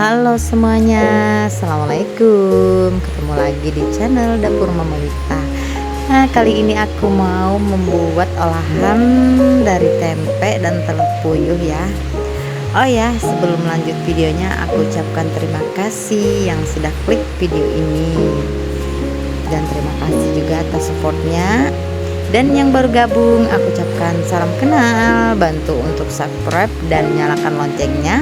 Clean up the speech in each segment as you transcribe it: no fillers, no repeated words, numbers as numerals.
Halo semuanya, assalamualaikum. Ketemu lagi di channel Dapur Mama Wita. Nah, kali ini aku mau membuat olahan dari tempe dan telur puyuh ya. Oh ya, sebelum lanjut videonya, aku ucapkan terima kasih yang sudah klik video ini. Dan terima kasih juga atas supportnya. Dan yang baru gabung, aku ucapkan salam kenal, bantu untuk subscribe dan nyalakan loncengnya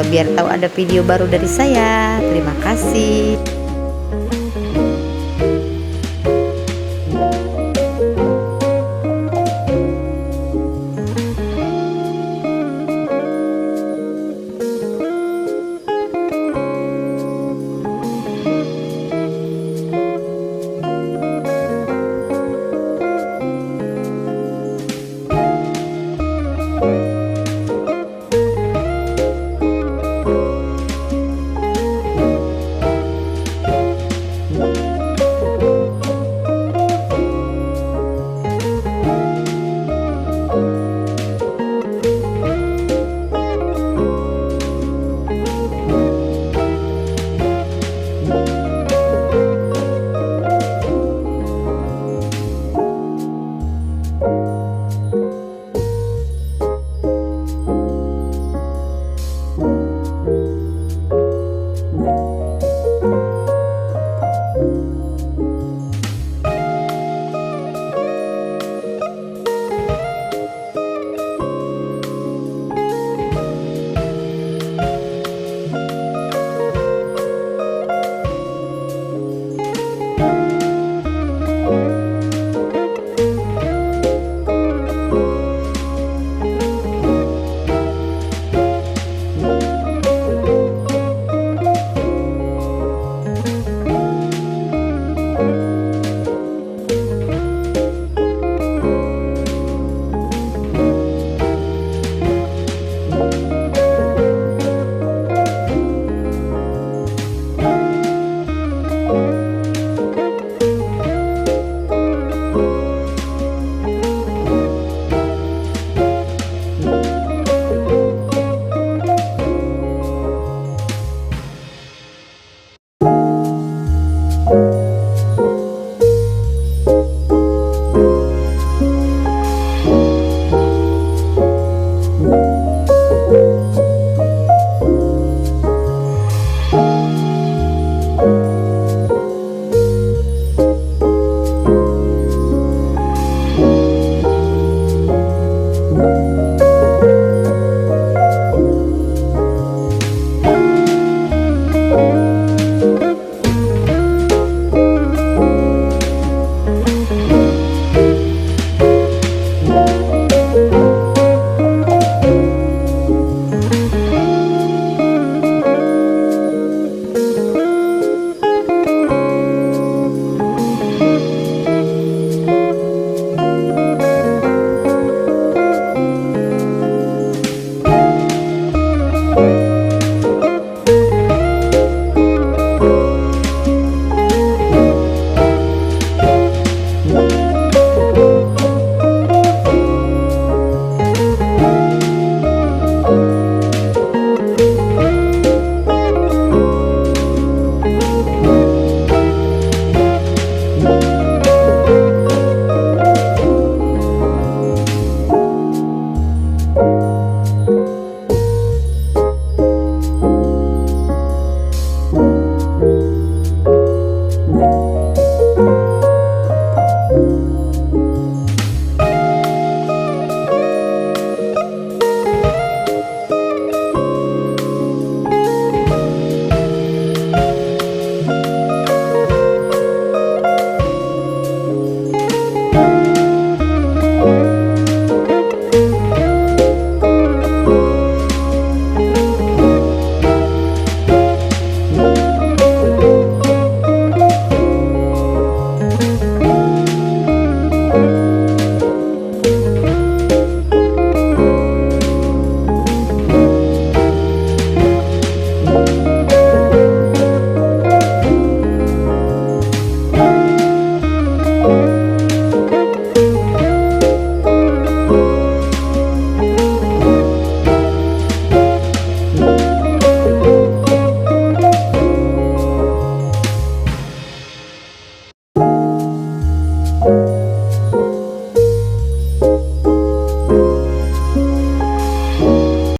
biar tahu ada video baru dari saya. Terima kasih. ya.